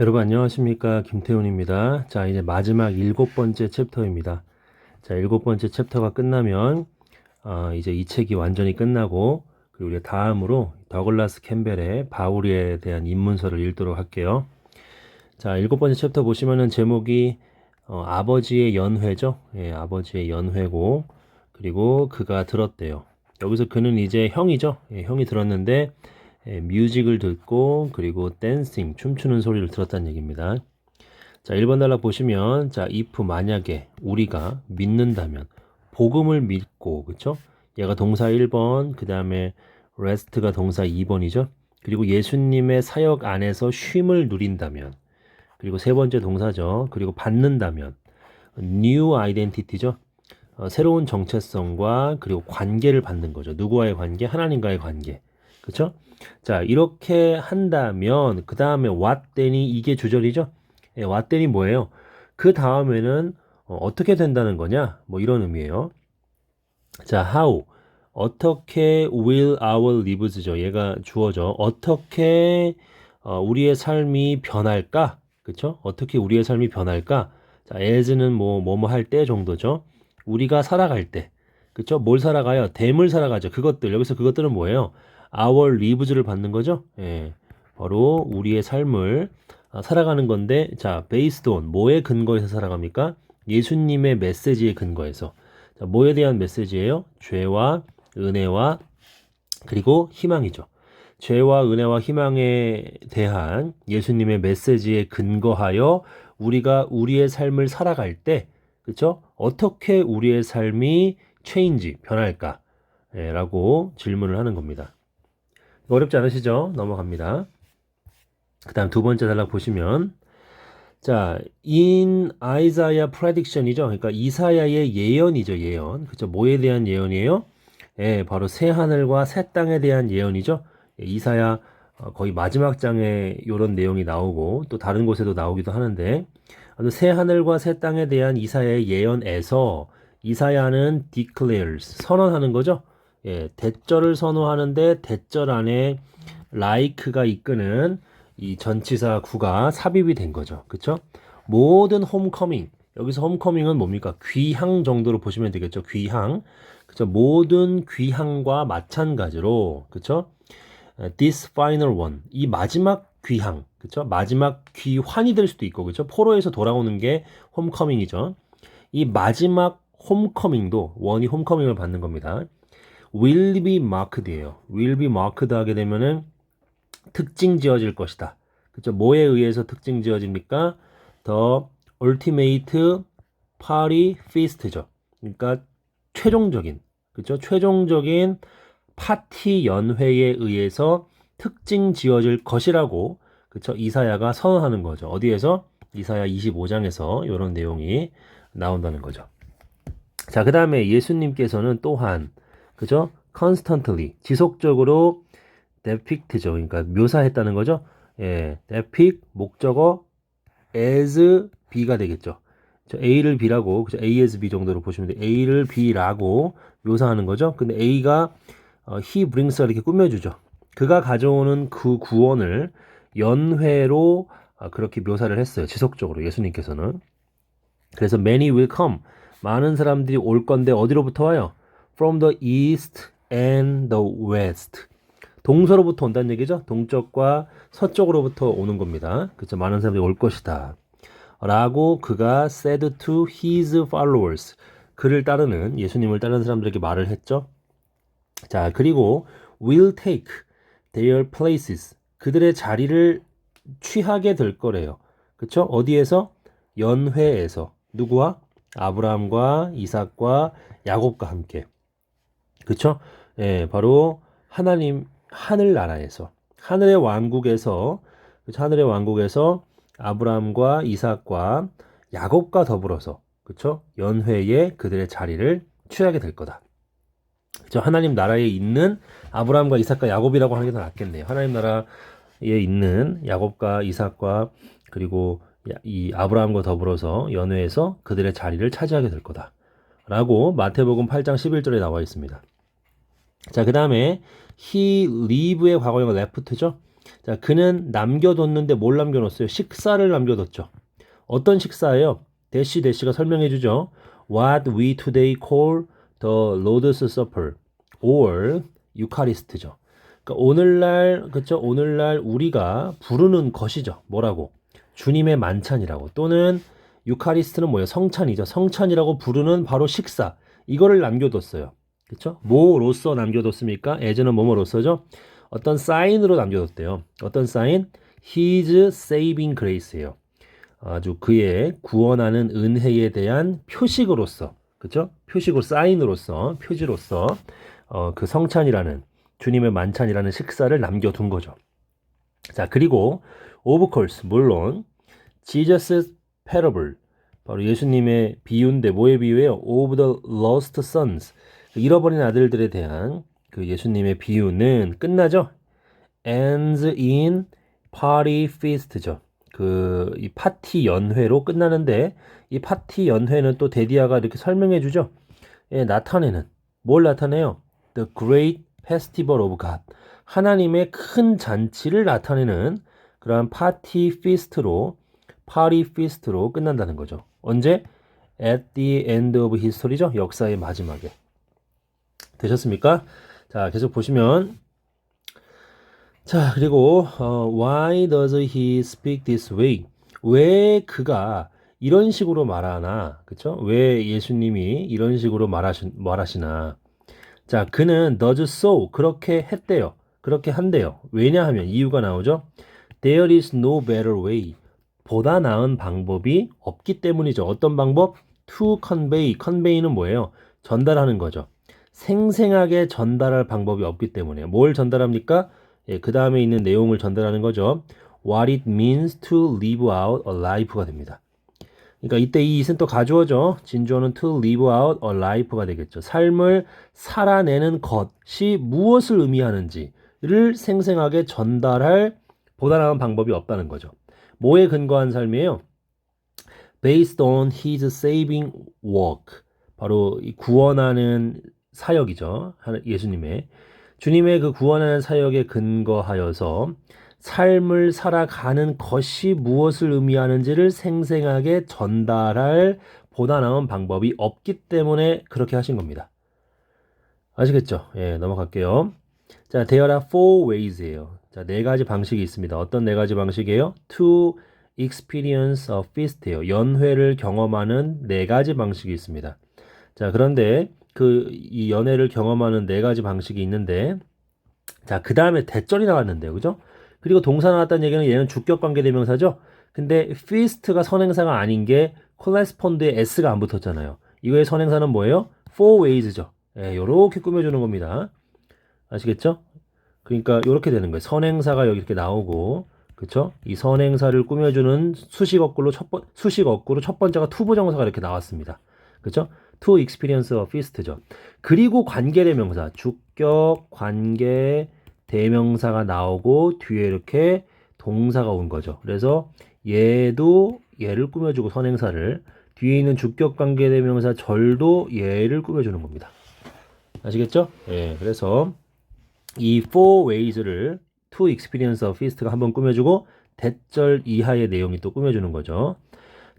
여러분 안녕하십니까, 김태훈입니다. 자, 이제 마지막 7번째 챕터입니다. 자, 7번째 챕터가 끝나면 이제 이 책이 완전히 끝나고, 그리고 우리가 다음으로 더글라스 캠벨의 바울에 대한 입문서를 읽도록 할게요. 자, 7번째 챕터 보시면은 제목이 아버지의 연회죠. 예, 아버지의 연회고, 그리고 그가 들었대요. 여기서 그는 이제 형이죠. 예, 형이 들었는데 뮤직을 듣고, 그리고 댄싱, 춤추는 소리를 들었다는 얘기입니다. 자, 1번 단락 보시면, 자, if 만약에 우리가 믿는다면, 복음을 믿고, 그쵸? 얘가 동사 1번, 그 다음에 rest가 동사 2번이죠. 그리고 예수님의 사역 안에서 쉼을 누린다면, 그리고 세 번째 동사죠. 그리고 받는다면, new identity죠. 새로운 정체성과 그리고 관계를 받는 거죠. 누구와의 관계? 하나님과의 관계. 그쵸? 자, 이렇게 한다면 그 다음에 what then이 이게 주절이죠. 예, what then이 뭐예요? 그 다음에는 어떻게 된다는 거냐? 뭐 이런 의미예요. 자, how 어떻게 will our lives죠. 얘가 주어죠. 어떻게 우리의 삶이 변할까? 그쵸? 어떻게 우리의 삶이 변할까? 자, as는 뭐뭐 할 때 정도죠. 우리가 살아갈 때. 그쵸? 뭘 살아가요? 댐을 살아가죠. 그것들. 여기서 그것들은 뭐예요? our lives를 받는 거죠. 예. 바로 우리의 삶을 살아가는 건데, 자, based on 뭐에 근거해서 살아갑니까? 예수님의 메시지에 근거해서. 자, 뭐에 대한 메시지예요? 죄와 은혜와 그리고 희망이죠. 죄와 은혜와 희망에 대한 예수님의 메시지에 근거하여 우리가 우리의 삶을 살아갈 때, 그쵸? 어떻게 우리의 삶이 change, 변할까? 예, 라고 질문을 하는 겁니다. 어렵지 않으시죠? 넘어갑니다. 그 다음 두 번째 단락 보시면, 자, in Isaiah prediction이죠. 그러니까 이사야의 예언이죠, 예언. 그죠? 뭐에 대한 예언이에요? 예, 바로 새 하늘과 새 땅에 대한 예언이죠. 예, 이사야 거의 마지막 장에 이런 내용이 나오고 또 다른 곳에도 나오기도 하는데, 새 하늘과 새 땅에 대한 이사야의 예언에서 이사야는 declares 선언하는 거죠. 예, 대절을 선언하는데 대절 안에 like가 이끄는 이 전치사 구가 삽입이 된 거죠. 그쵸? 모든 홈커밍. 여기서 홈커밍은 뭡니까? 귀향 정도로 보시면 되겠죠. 귀향. 그쵸? 모든 귀향과 마찬가지로, 그쵸? This final one. 이 마지막 귀향. 그쵸? 마지막 귀환이 될 수도 있고, 그쵸? 포로에서 돌아오는 게 홈커밍이죠. 이 마지막 홈커밍도 원이 홈커밍을 받는 겁니다. will be marked예요. will be marked 하게 되면은 특징 지어질 것이다. 그쵸? 뭐에 의해서 특징 지어집니까? The ultimate party feast죠. 그러니까 최종적인, 그쵸? 최종적인 파티 연회에 의해서 특징 지어질 것이라고, 그쵸? 이사야가 선언하는 거죠. 어디에서? 이사야 25장에서 이런 내용이 나온다는 거죠. 자, 그 다음에 예수님께서는 또한, 그죠? constantly, 지속적으로 depict죠. 그러니까 묘사했다는 거죠. 예, depict 목적어 as B가 되겠죠. A를 B라고, 그죠? A as B 정도로 보시면 돼요. A를 B라고 묘사하는 거죠. 근데 A가 he brings가 이렇게 꾸며주죠. 그가 가져오는 그 구원을 연회로 그렇게 묘사를 했어요. 지속적으로 예수님께서는. 그래서 many will come. 많은 사람들이 올 건데 어디로부터 와요? From the east and the west. 동서로부터 온다는 얘기죠. 동쪽과 서쪽으로부터 오는 겁니다. 그쵸? 많은 사람들이 올 것이다. 라고 그가 said to his followers. 그를 따르는, 예수님을 따르는 사람들에게 말을 했죠. 자, 그리고 will take their places. 그들의 자리를 취하게 될 거래요. 그쵸? 어디에서? 연회에서. 누구와? 아브라함과 이삭과 야곱과 함께. 그쵸? 예, 바로 하나님 하늘나라에서, 하늘의 왕국에서, 그쵸? 하늘의 왕국에서 아브라함과 이삭과 야곱과 더불어서, 그쵸? 연회에 그들의 자리를 취하게 될 거다. 그쵸? 하나님 나라에 있는 아브라함과 이삭과 야곱이라고 하는 게 더 낫겠네요. 하나님 나라에 있는 야곱과 이삭과 그리고 이 아브라함과 더불어서 연회에서 그들의 자리를 차지하게 될 거다. 라고 마태복음 8장 11절에 나와 있습니다. 자, 그 다음에 he leave의 과거형은 left죠. 자, 그는 남겨뒀는데 뭘 남겨놓았어요? 식사를 남겨뒀죠. 어떤 식사예요? 대시가 설명해 주죠. What we today call the Lord's Supper or 유카리스트죠. 그러니까 오늘날 그렇죠? 오늘날 우리가 부르는 것이죠. 뭐라고? 주님의 만찬이라고. 또는 유카리스트는 뭐예요? 성찬이죠. 성찬이라고 부르는 바로 식사. 이거를 남겨뒀어요. 그렇죠? 뭐로써 남겨뒀습니까? 에즈는 뭐뭐로써죠? 어떤 사인으로 남겨뒀대요. 어떤 사인? His saving grace예요. 아주 그의 구원하는 은혜에 대한 표식으로서, 그렇죠? 표식으로 사인으로서, 표지로서 그 성찬이라는 주님의 만찬이라는 식사를 남겨둔 거죠. 자, 그리고 of course 물론 Jesus parable 바로 예수님의 비유인데 뭐의 비유예요? Of the lost sons 잃어버린 아들들에 대한 그 예수님의 비유는 끝나죠? Ends in party feast죠. 이 파티 연회로 끝나는데 이 파티 연회는 또 데디아가 이렇게 설명해 주죠. 예, 나타내는 뭘 나타내요? The great festival of God. 하나님의 큰 잔치를 나타내는 그러한 파티 피스트로 끝난다는 거죠. 언제? At the end of history죠. 역사의 마지막에. 되셨습니까? 자, 계속 보시면 자, 그리고 why does he speak this way? 왜 그가 이런 식으로 말하나? 그쵸? 왜 예수님이 이런 식으로 말하시나? 자, 그는 does so 그렇게 했대요. 그렇게 한대요. 왜냐하면 이유가 나오죠. There is no better way. 보다 나은 방법이 없기 때문이죠. 어떤 방법? To convey. convey는 뭐예요? 전달하는 거죠. 생생하게 전달할 방법이 없기 때문에 뭘 전달합니까? 예, 그 다음에 있는 내용을 전달하는 거죠. What it means to live out a life가 됩니다. 그러니까 이때 이 it은 또 가주어죠. 진주어는 to live out a life가 되겠죠. 삶을 살아내는 것이 무엇을 의미하는지를 생생하게 전달할 보다 나은 방법이 없다는 거죠. 뭐에 근거한 삶이에요? Based on his saving work. 바로 이 구원하는 사역이죠. 예수님의. 주님의 그 구원하는 사역에 근거하여서 삶을 살아가는 것이 무엇을 의미하는지를 생생하게 전달할 보다 나은 방법이 없기 때문에 그렇게 하신 겁니다. 아시겠죠? 예, 넘어갈게요. 자, there are four ways예요. 자, 네 가지 방식이 있습니다. 어떤 네 가지 방식이에요? To experience a feast예요. 연회를 경험하는 네 가지 방식이 있습니다. 자, 그런데 이 연회를 경험하는 네 가지 방식이 있는데, 자, 그 다음에 대절이 나왔는데요, 그죠? 그리고 동사 나왔다는 얘기는 얘는 주격관계 대명사죠. 근데 feast가 선행사가 아닌 게 correspond에 s가 안 붙었잖아요. 이거의 선행사는 뭐예요? four ways죠. 예, 요렇게 꾸며주는 겁니다. 아시겠죠? 그러니까 요렇게 되는 거예요. 선행사가 여기 이렇게 나오고, 그쵸? 이 선행사를 꾸며주는 수식어구로 첫 번째가 투부정사가 이렇게 나왔습니다. 그쵸? To experience a feast죠. 그리고 관계대명사, 주격, 관계, 대명사가 나오고 뒤에 이렇게 동사가 온 거죠. 그래서 얘도 얘를 꾸며주고 선행사를 뒤에 있는 주격, 관계, 대명사 절도 얘를 꾸며주는 겁니다. 아시겠죠? 예, 그래서 이 four ways를 to experience a feast가 한번 꾸며주고 대절 이하의 내용이 또 꾸며주는 거죠.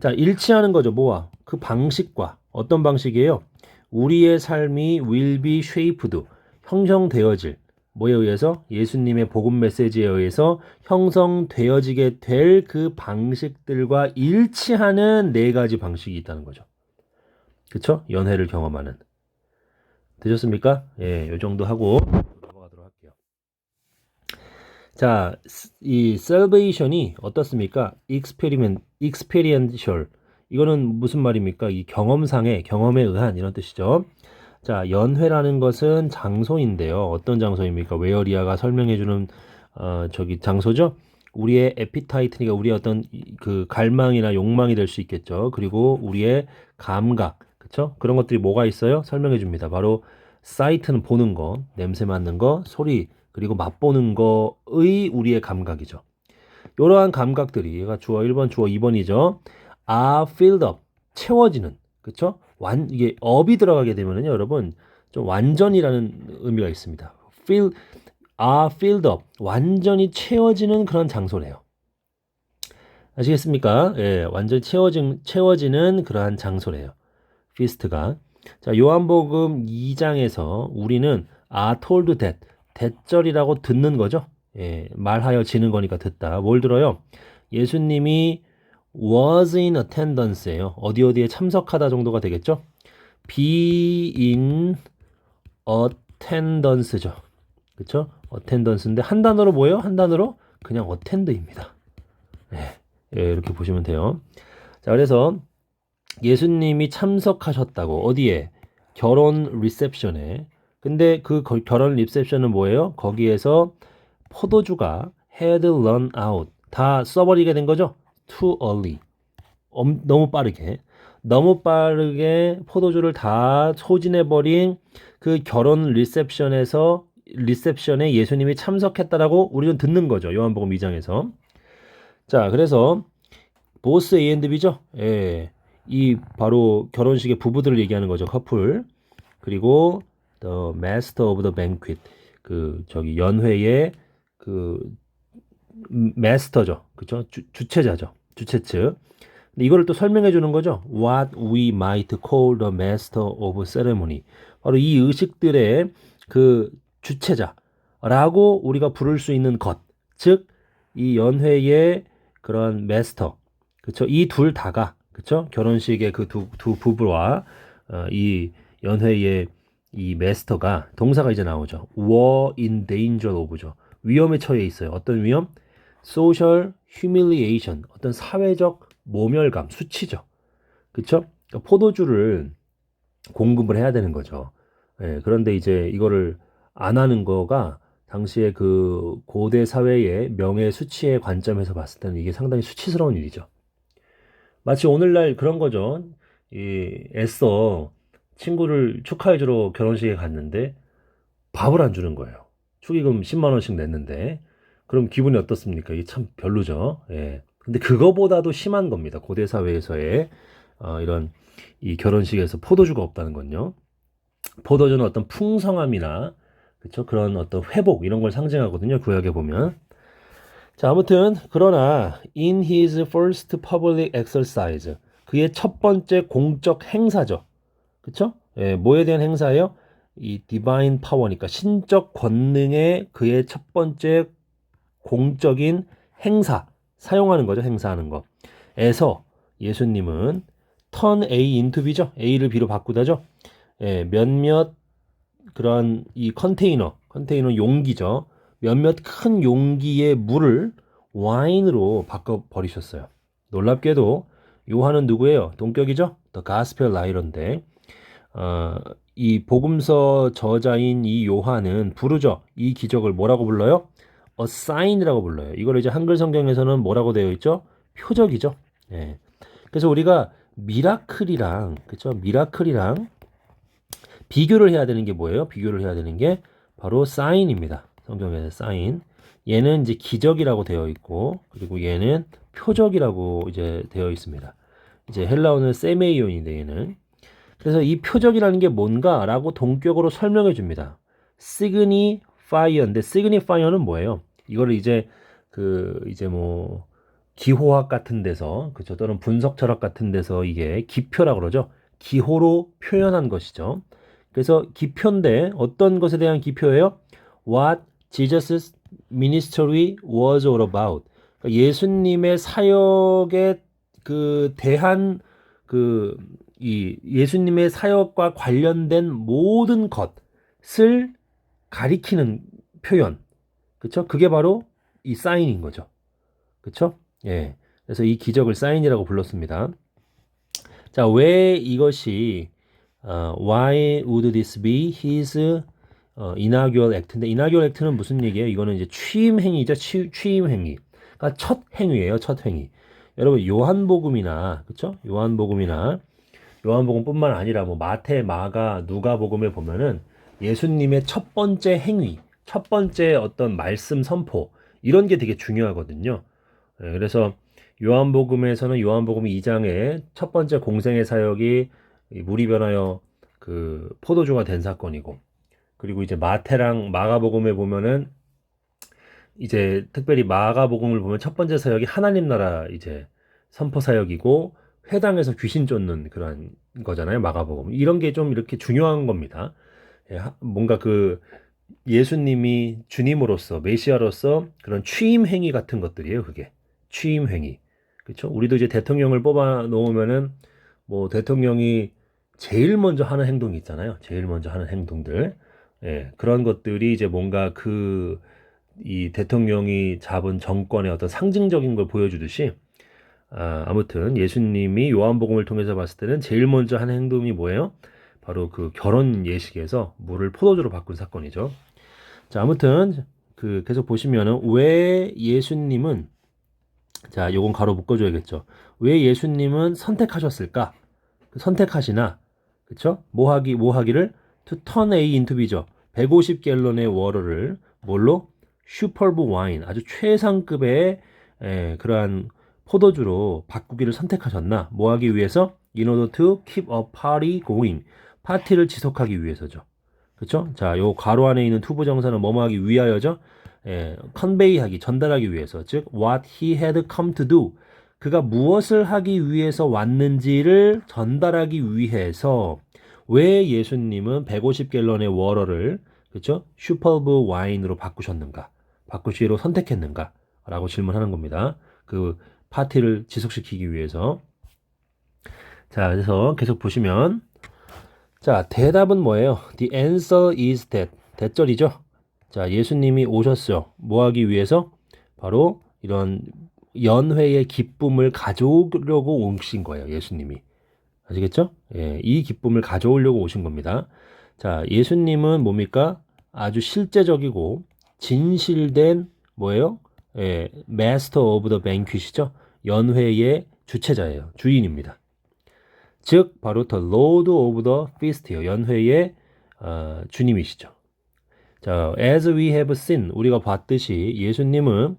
자, 일치하는 거죠. 뭐와? 그 방식과. 어떤 방식이에요? 우리의 삶이 will be shaped, 형성되어질. 뭐에 의해서? 예수님의 복음 메시지에 의해서 형성되어지게 될 그 방식들과 일치하는 네 가지 방식이 있다는 거죠. 그쵸? 연회를 경험하는. 되셨습니까? 예, 요 정도 하고 넘어가도록 할게요. 자, 이 salvation이 어떻습니까? experiential. 이거는 무슨 말입니까? 이 경험에 의한 이런 뜻이죠. 자, 연회라는 것은 장소인데요. 어떤 장소입니까? 웨어리아가 설명해주는 장소죠. 우리의 에피타이트니까 우리의 어떤 그 갈망이나 욕망이 될 수 있겠죠. 그리고 우리의 감각, 그렇죠? 그런 것들이 뭐가 있어요? 설명해줍니다. 바로 사이트는 보는 거, 냄새 맡는 거, 소리, 그리고 맛보는 거의 우리의 감각이죠. 이러한 감각들이 얘가 주어 1번, 주어 2번이죠. are filled up, 채워지는, 그쵸? 이게 up이 들어가게 되면은요, 여러분, 좀 완전이라는 의미가 있습니다. are filled up. 완전히 채워지는 그런 장소래요. 아시겠습니까? 예, 완전히 채워지는 그러한 장소래요. feast가. 자, 요한복음 2장에서 우리는 are told that, 대절이라고 듣는 거죠. 예, 말하여 지는 거니까 듣다. 뭘 들어요? 예수님이 was in attendance예요. 어디에 참석하다 정도가 되겠죠? be in attendance죠. 그쵸? attendance인데 한 단어로 뭐예요? 한 단어로 그냥 attend입니다. 예, 예, 이렇게 보시면 돼요. 자, 그래서 예수님이 참석하셨다고 어디에? 결혼 리셉션에. 근데 그 결혼 리셉션은 뭐예요? 거기에서 포도주가 had run out. 다 써버리게 된 거죠? too early. 너무 빠르게 포도주를 다 소진해버린 그 결혼 리셉션에 예수님이 참석했다라고 우리는 듣는 거죠. 요한복음 2장에서. 자, 그래서 보스 A&B죠. 예. 이 바로 결혼식의 부부들을 얘기하는 거죠. 커플. 그리고 the master of the banquet. 그 저기 연회의 그 마스터죠. 그렇죠? 주체자죠. 주체 측. 근데 이거를 또 설명해 주는 거죠. What we might call the master of ceremony. 바로 이 의식들의 그 주체자라고 우리가 부를 수 있는 것. 즉, 이 연회의 그런 마스터. 그쵸? 이 둘 다가, 그쵸? 결혼식의 그 두 부부와 이 연회의 이 마스터가 동사가 이제 나오죠. were in danger of죠. 위험에 처해 있어요. 어떤 위험? social humiliation. 어떤 사회적 모멸감, 수치죠. 그쵸? 그러니까 포도주를 공급을 해야 되는 거죠. 예, 그런데 이제 이거를 안 하는 거가 당시에 그 고대 사회의 명예 수치의 관점에서 봤을 때는 이게 상당히 수치스러운 일이죠. 마치 오늘날 그런 거죠. 애써 친구를 축하해주러 결혼식에 갔는데 밥을 안 주는 거예요. 축의금 10만 원씩 냈는데 그럼 기분이 어떻습니까? 이게 참 별로죠. 예. 근데 그거보다도 심한 겁니다. 고대 사회에서의 이런 이 결혼식에서 포도주가 없다는 건요. 포도주는 어떤 풍성함이나 그쵸? 그런 어떤 회복 이런 걸 상징하거든요. 구약에 보면. 자, 아무튼 그러나 in his first public exercise 그의 첫 번째 공적 행사죠. 그쵸? 예, 뭐에 대한 행사예요? 이 divine power니까 신적 권능의 그의 첫 번째 공적인 행사 사용하는 거죠. 행사하는 거. 에서 예수님은 turn A into B죠. A를 B로 바꾸다죠. 예, 몇몇 그런 이 컨테이너 용기죠. 몇몇 큰 용기의 물을 와인으로 바꿔 버리셨어요. 놀랍게도 요한은 누구예요? 동격이죠. The Gospel Writer인데 이 복음서 저자인 이 요한은 부르죠. 이 기적을 뭐라고 불러요? A sign이라고 불러요. 이걸 이제 한글 성경에서는 뭐라고 되어 있죠? 표적이죠. 예. 그래서 우리가 미라클이랑 그렇죠? 미라클이랑 비교를 해야 되는 게 뭐예요? 비교를 해야 되는 게 바로 사인입니다. 성경에서 사인. 얘는 이제 기적이라고 되어 있고, 그리고 얘는 표적이라고 이제 되어 있습니다. 이제 헬라어는 세메이온인데 얘는. 그래서 이 표적이라는 게 뭔가라고 동격으로 설명해 줍니다. 시그니파이어인데 시그니파이어는 뭐예요? 이거를 이제 이제 뭐 기호학 같은 데서 그죠? 또는 분석 철학 같은 데서 이게 기표라고 그러죠. 기호로 표현한 것이죠. 그래서 기표인데 어떤 것에 대한 기표예요? What Jesus' ministry was all about. 그러니까 예수님의 사역에 대한 이 예수님의 사역과 관련된 모든 것을 가리키는 표현. 그쵸? 그게 바로 이 사인인 거죠. 그쵸? 예. 그래서 이 기적을 사인이라고 불렀습니다. 자, 왜 이것이 why would this be his inaugural act인데 inaugural act는 무슨 얘기예요? 이거는 이제 취임 행위죠. 취임 행위. 그러니까 첫 행위예요. 첫 행위. 여러분 요한복음이나 그쵸? 요한복음뿐만 아니라 뭐 마태, 마가, 누가복음에 보면은 예수님의 첫 번째 행위, 첫 번째 어떤 말씀 선포 이런 게 되게 중요하거든요. 그래서 요한복음에서는 요한복음 2장에 첫 번째 공생의 사역이 물이 변하여 그 포도주가 된 사건이고, 그리고 이제 마태랑 마가복음에 보면은 이제 특별히 마가복음을 보면 첫 번째 사역이 하나님 나라 이제 선포 사역이고 회당에서 귀신 쫓는 그런 거잖아요. 마가복음. 이런 게 좀 이렇게 중요한 겁니다. 예, 뭔가 그 예수님이 주님으로서 메시아로서 그런 취임 행위 같은 것들이에요. 그게 취임 행위. 그렇죠? 우리도 이제 대통령을 뽑아 놓으면은 뭐 대통령이 제일 먼저 하는 행동이 있잖아요. 제일 먼저 하는 행동들. 예, 그런 것들이 이제 뭔가 그 이 대통령이 잡은 정권의 어떤 상징적인 걸 보여주듯이 아무튼 예수님이 요한복음을 통해서 봤을 때는 제일 먼저 하는 행동이 뭐예요? 바로 그 결혼 예식에서 물을 포도주로 바꾼 사건이죠. 자, 아무튼 그 계속 보시면은 왜 예수님은 자, 요건 가로 묶어줘야겠죠. 왜 예수님은 선택하셨을까? 선택하시나, 그쵸? 뭐 하기를 to turn A into B죠. 150갤런의 워러를 뭘로? 슈퍼브 와인, 아주 최상급의 그러한 포도주로 바꾸기를 선택하셨나? 뭐 하기 위해서? In order to keep a party going. 파티를 지속하기 위해서죠. 그쵸? 자, 요 가로 안에 있는 투부정사는 뭐뭐 하기 위하여죠? 컨베이하기, 전달하기 위해서. 즉, what he had come to do. 그가 무엇을 하기 위해서 왔는지를 전달하기 위해서 왜 예수님은 150갤런의 워러를 그쵸? 슈퍼브 와인으로 바꾸셨는가? 바꾸시기로 선택했는가? 라고 질문하는 겁니다. 그 파티를 지속시키기 위해서. 자, 그래서 계속 보시면 자, 대답은 뭐예요? The answer is that. 대절이죠. 자, 예수님이 오셨어요. 뭐 하기 위해서? 바로 이런 연회의 기쁨을 가져오려고 오신 거예요. 예수님이. 아시겠죠? 예, 이 기쁨을 가져오려고 오신 겁니다. 자, 예수님은 뭡니까? 아주 실제적이고 진실된 뭐예요? 예, Master of the Banquet이죠. 연회의 주체자예요. 주인입니다. 즉 바로 the Lord of the Feast예요. 연회의 주님이시죠. 자, as we have seen 우리가 봤듯이 예수님은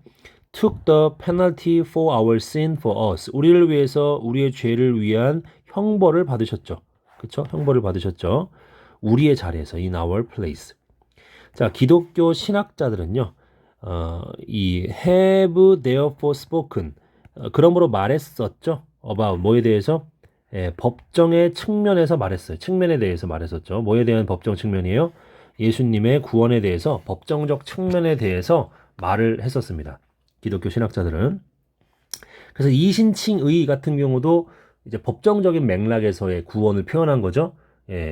took the penalty for our sin for us. 우리를 위해서 우리의 죄를 위한 형벌을 받으셨죠. 그렇죠? 형벌을 받으셨죠. 우리의 자리에서 in our place. 자, 기독교 신학자들은요. 이 have therefore spoken 그러므로 말했었죠. about 뭐에 대해서? 법정의 측면에서 말했어요. 측면에 대해서 말했었죠. 뭐에 대한 법정 측면이에요? 예수님의 구원에 대해서 법정적 측면에 대해서 말을 했었습니다. 기독교 신학자들은. 그래서 이신칭의 같은 경우도 이제 법정적인 맥락에서의 구원을 표현한 거죠.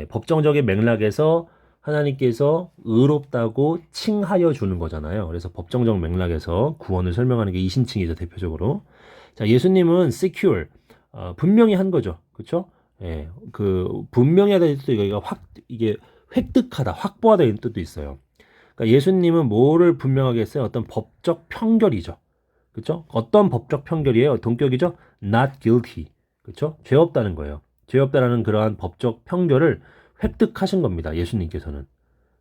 법정적인 맥락에서 하나님께서 의롭다고 칭하여 주는 거잖아요. 그래서 법정적 맥락에서 구원을 설명하는 게 이신칭이죠, 대표적으로. 자, 예수님은 secure, 분명히 한 거죠. 그렇죠? 그 분명히 하다는 뜻도 이게 획득하다, 확보하다는 뜻도 있어요. 그러니까 예수님은 뭐를 분명하게 했어요? 어떤 법적 판결이죠. 그렇죠? 어떤 법적 판결이에요? 동격이죠? Not guilty. 그렇죠? 죄 없다는 거예요. 죄 없다라는 그러한 법적 판결을 획득하신 겁니다. 예수님께서는.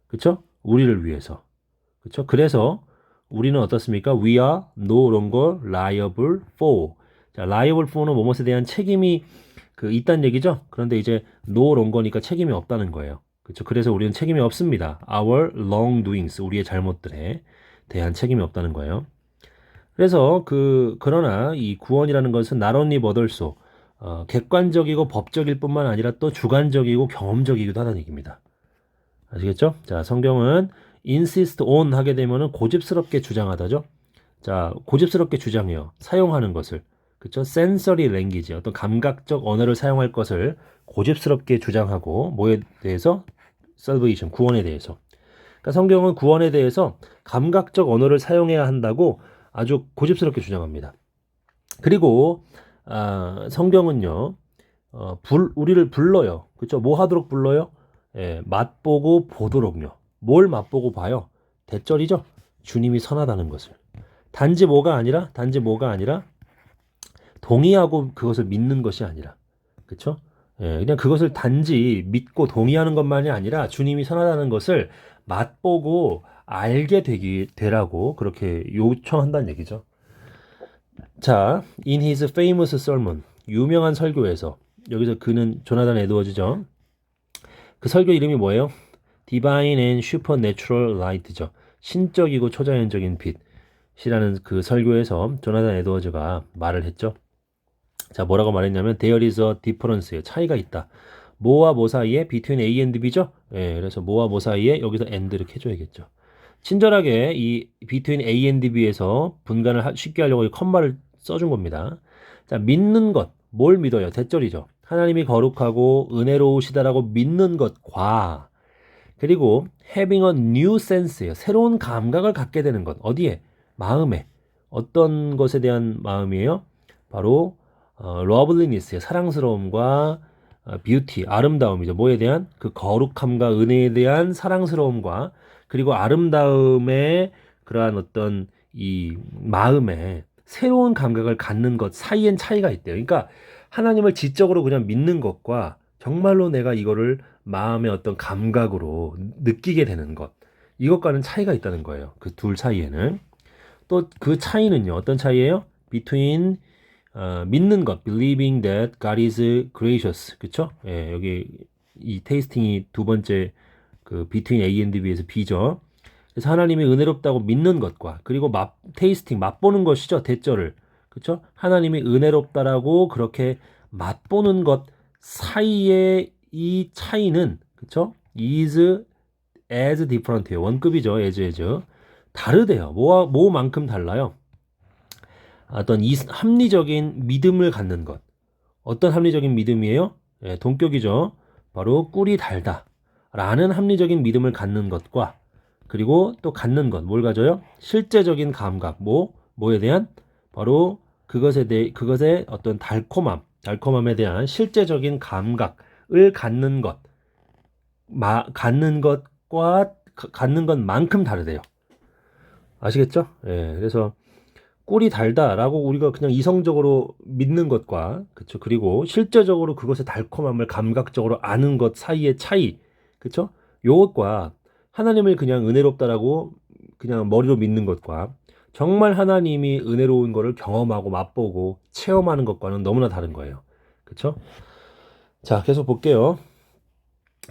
그렇죠? 우리를 위해서. 그렇죠? 그래서 우리는 어떻습니까? We are no longer liable for. 자, liable for는 뭐뭐에 대한 책임이 있다는 얘기죠. 그런데 이제 no longer니까 책임이 없다는 거예요. 그렇죠? 그래서 우리는 책임이 없습니다. Our wrongdoings, 우리의 잘못들에 대한 책임이 없다는 거예요. 그래서 그러나 이 구원이라는 것은 not only but also 객관적이고 법적일 뿐만 아니라 또 주관적이고 경험적이기도 하다는 얘기입니다. 아시겠죠? 자, 성경은 insist on 하게 되면은 고집스럽게 주장하다죠. 자, 고집스럽게 주장해요. 사용하는 것을. 그쵸? sensory language, 어떤 감각적 언어를 사용할 것을 고집스럽게 주장하고, 뭐에 대해서? salvation, 구원에 대해서. 그러니까 성경은 구원에 대해서 감각적 언어를 사용해야 한다고 아주 고집스럽게 주장합니다. 그리고, 성경은요, 우리를 불러요. 그쵸? 뭐 하도록 불러요? 맛보고 보도록요. 뭘 맛보고 봐요? 대절이죠? 주님이 선하다는 것을. 단지 뭐가 아니라 동의하고 그것을 믿는 것이 아니라, 그쵸? 그냥 그것을 단지 믿고 동의하는 것만이 아니라 주님이 선하다는 것을 맛보고 알게 되라고 그렇게 요청한다는 얘기죠. 자, in his famous sermon, 유명한 설교에서, 여기서 그는 조나단 에드워즈죠. 그 설교 이름이 뭐예요? Divine and Supernatural Light죠. 신적이고 초자연적인 빛. 시라는 그 설교에서 조나단 에드워즈가 말을 했죠. 자, 뭐라고 말했냐면 there is a difference예요. 차이가 있다. 뭐와 뭐 사이에 between A and B죠? 예, 그래서 뭐와 뭐 사이에 여기서 and 이렇게 해줘야겠죠. 친절하게 이 between A and B에서 분간을 쉽게 하려고 이 컴마를 써준 겁니다. 자, 믿는 것, 뭘 믿어요? 대절이죠. 하나님이 거룩하고 은혜로우시다라고 믿는 것과 그리고 having a new sense예요. 새로운 감각을 갖게 되는 것. 어디에? 마음에. 어떤 것에 대한 마음이에요? 바로 loveliness의 사랑스러움과 beauty, 아름다움이죠. 뭐에 대한? 그 거룩함과 은혜에 대한 사랑스러움과 그리고 아름다움의 그러한 어떤 이 마음에 새로운 감각을 갖는 것 사이엔 차이가 있대요. 그러니까 하나님을 지적으로 그냥 믿는 것과 정말로 내가 이거를 마음의 어떤 감각으로 느끼게 되는 것. 이것과는 차이가 있다는 거예요. 그 둘 사이에는. 또 그 차이는요. 어떤 차이예요? between 믿는 것, believing that God is gracious. 그쵸? 예, 여기 이 테이스팅이 두 번째 그 between A and B에서 B죠. 그래서 하나님이 은혜롭다고 믿는 것과 그리고 테이스팅, 맛보는 것이죠. 대절을. 그쵸? 하나님이 은혜롭다라고 그렇게 맛보는 것 사이의 이 차이는 그쵸? is as different예요. 원급이죠. as. 다르대요. 뭐만큼 달라요? 어떤 합리적인 믿음을 갖는 것. 어떤 합리적인 믿음이에요? 예, 동격이죠. 바로 꿀이 달다. 라는 합리적인 믿음을 갖는 것과 그리고 또 갖는 것. 뭘 가져요? 실제적인 감각. 뭐에 대한? 바로 그것의 어떤 달콤함에 대한 실제적인 감각을 갖는 것. 갖는 것만큼 다르대요. 아시겠죠? 예, 그래서 꿀이 달다라고 우리가 그냥 이성적으로 믿는 것과 그쵸? 그리고 실제적으로 그것의 달콤함을 감각적으로 아는 것 사이의 차이, 그쵸? 요것과 하나님을 그냥 은혜롭다라고 그냥 머리로 믿는 것과 정말 하나님이 은혜로운 거를 경험하고 맛보고 체험하는 것과는 너무나 다른 거예요. 그쵸? 자, 계속 볼게요.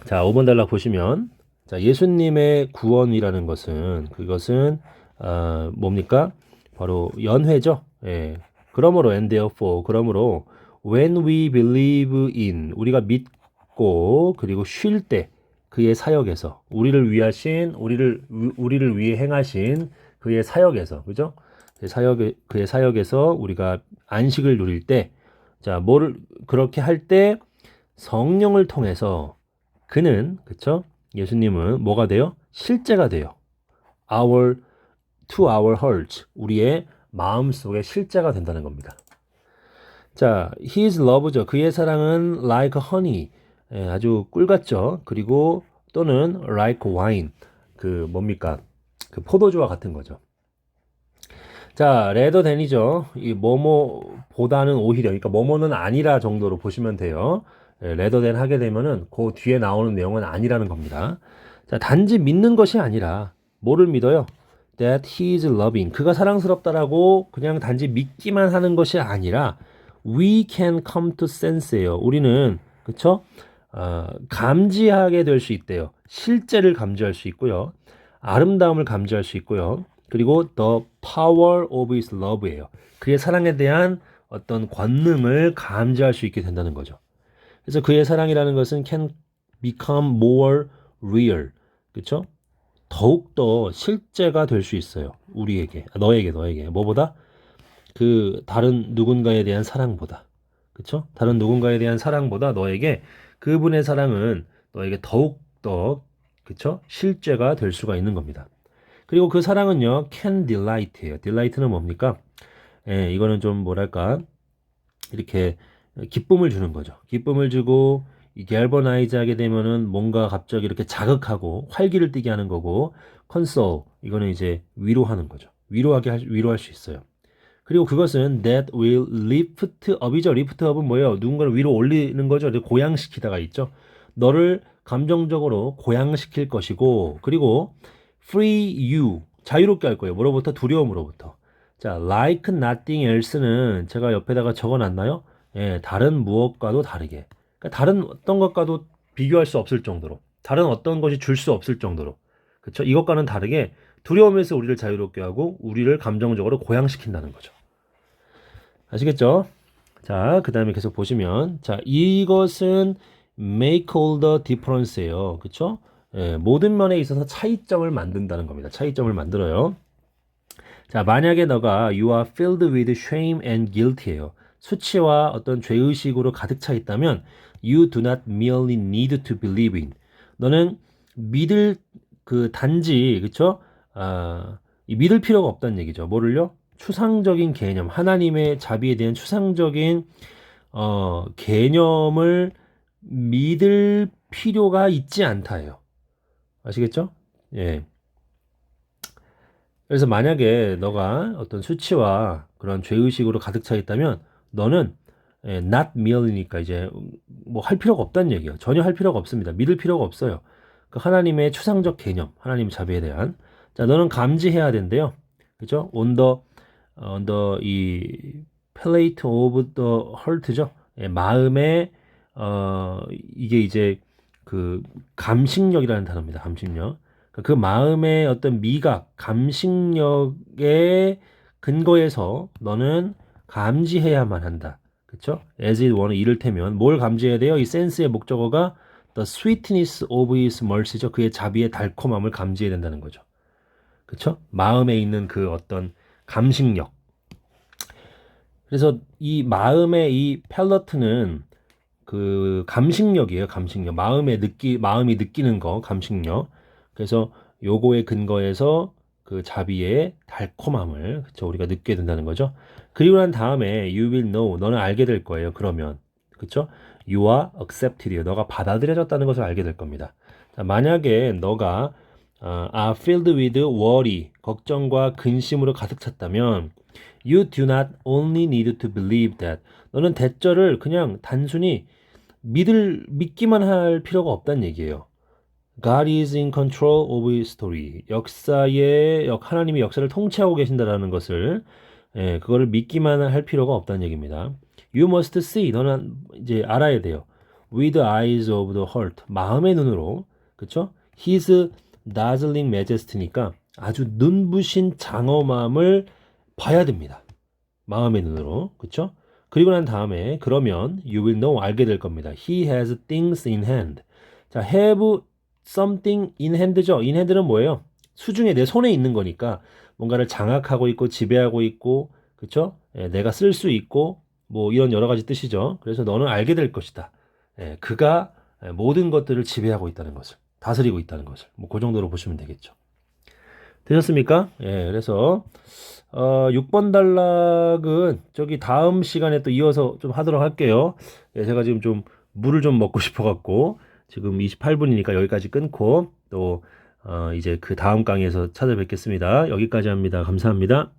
자, 5번 단락 보시면 자, 예수님의 구원이라는 것은 그것은 뭡니까? 바로 연회죠. 예. 그러므로 and therefore 그러므로 when we believe in 우리가 믿고 그리고 쉴 때 그의 사역에서 우리를 위해 행하신 그의 사역에서 그죠? 그의 사역에서 우리가 안식을 누릴 때 자, 뭐를 그렇게 할 때 성령을 통해서 그는 그쵸? 예수님은 뭐가 돼요? 실제가 돼요. to our heart 우리의 마음 속에 실제가 된다는 겁니다. 자, his love죠. 그의 사랑은 like honey 예, 아주 꿀 같죠. 그리고 또는 like wine 그 뭡니까? 그 포도주와 같은 거죠. 자, rather than이죠. 이 뭐뭐보다는 오히려 그러니까 뭐뭐는 아니라 정도로 보시면 돼요. 예, rather than 하게 되면은 그 뒤에 나오는 내용은 아니라는 겁니다. 자, 단지 믿는 것이 아니라 뭐를 믿어요? That he is loving. 그가 사랑스럽다라고 그냥 단지 믿기만 하는 것이 아니라 we can come to sense예요. 우리는 그쵸? 감지하게 될 수 있대요. 실제를 감지할 수 있고요. 아름다움을 감지할 수 있고요. 그리고 the power of his love예요. 그의 사랑에 대한 어떤 권능을 감지할 수 있게 된다는 거죠. 그래서 그의 사랑이라는 것은 can become more real. 그쵸? 더욱더 실제가 될 수 있어요. 우리에게, 너에게. 뭐보다? 그 다른 누군가에 대한 사랑보다. 그쵸? 다른 누군가에 대한 사랑보다 너에게 그분의 사랑은 너에게 더욱더 그쵸? 실제가 될 수가 있는 겁니다. 그리고 그 사랑은요, can delight예요. delight는 뭡니까? 예, 이거는 좀 뭐랄까 이렇게 기쁨을 주는 거죠. 기쁨을 주고 이 galvanize 하게 되면은 뭔가 갑자기 이렇게 자극하고 활기를 띠게 하는 거고 console 이거는 이제 위로하는 거죠. 위로할 수 있어요. 그리고 그것은 that will lift up이죠. lift up은 뭐예요? 누군가를 위로 올리는 거죠. 고양시키다가 있죠. 너를 감정적으로 고양시킬 것이고 그리고 free you 자유롭게 할 거예요. 뭐로부터? 두려움으로부터. 자, like nothing else는 제가 옆에다가 적어놨나요? 예, 다른 무엇과도 다르게. 그러니까 다른 어떤 것과도 비교할 수 없을 정도로, 다른 어떤 것이 줄 수 없을 정도로, 그렇죠? 이것과는 다르게 두려움에서 우리를 자유롭게 하고 우리를 감정적으로 고양시킨다는 거죠. 아시겠죠? 자, 그 다음에 계속 보시면 자, 이것은 make all the difference예요. 그쵸? 예, 모든 면에 있어서 차이점을 만든다는 겁니다. 차이점을 만들어요. 자, 만약에 너가 you are filled with shame and guilt예요. 수치와 어떤 죄의식으로 가득 차 있다면 you do not merely need to believe in. 너는 믿을 그 단지 그쵸? 이 믿을 필요가 없다는 얘기죠. 뭐를요? 추상적인 개념, 하나님의 자비에 대한 추상적인 개념을 믿을 필요가 있지 않다예요. 아시겠죠? 예. 그래서 만약에 너가 어떤 수치와 그런 죄의식으로 가득 차 있다면 너는 not merely니까 이제 뭐 할 필요가 없다는 얘기예요. 전혀 할 필요가 없습니다. 믿을 필요가 없어요. 그 하나님의 추상적 개념, 하나님 자비에 대한 자, 너는 감지해야 된대요. 그죠? on the 이 plate of the heart죠. 예, 마음의 이게 이제 그 감식력이라는 단어입니다. 감식력. 그 마음의 어떤 미각, 감식력의 근거에서 너는 감지해야만 한다. 그쵸? as it were 이를테면 뭘 감지해야 돼요? 이 센스의 목적어가 the sweetness of his mercy죠. 그의 자비의 달콤함을 감지해야 된다는 거죠. 그쵸? 마음에 있는 그 어떤 감식력. 그래서 이 마음의 이 팰러트는 그 감식력이에요. 감식력. 마음이 느끼는 거, 감식력. 그래서 요거에 근거해서 그 자비의 달콤함을 그쵸? 우리가 느끼게 된다는 거죠. 그리고 난 다음에 you will know 너는 알게 될 거예요. 그러면 그쵸? you are accepted. 너가 받아들여졌다는 것을 알게 될 겁니다. 자, 만약에 너가 are filled with worry, 걱정과 근심으로 가득 찼다면 you do not only need to believe that. 너는 대절을 그냥 단순히 믿기만 할 필요가 없다는 얘기예요. God is in control of his story. 하나님이 역사를 통치하고 계신다라는 것을, 그거를 믿기만 할 필요가 없다는 얘기입니다. You must see. 너는 이제 알아야 돼요. With the eyes of the heart. 마음의 눈으로. 그쵸? His dazzling majesty니까 아주 눈부신 장엄함을 봐야 됩니다. 마음의 눈으로. 그쵸? 그리고 난 다음에 그러면 you will know 알게 될 겁니다. He has things in hand. 자, have something in hand죠. in hand는 뭐예요? 수중에 내 손에 있는 거니까 뭔가를 장악하고 있고 지배하고 있고 그쵸? 내가 쓸 수 있고 뭐 이런 여러 가지 뜻이죠. 그래서 너는 알게 될 것이다. 그가 모든 것들을 지배하고 있다는 것을 다스리고 있다는 것을 뭐 그 정도로 보시면 되겠죠. 되셨습니까? 그래서 6번 단락은 저기 다음 시간에 또 이어서 좀 하도록 할게요. 제가 지금 좀 물을 좀 먹고 싶어 갖고 지금 28분이니까 여기까지 끊고 또 이제 그 다음 강의에서 찾아뵙겠습니다. 여기까지 합니다. 감사합니다.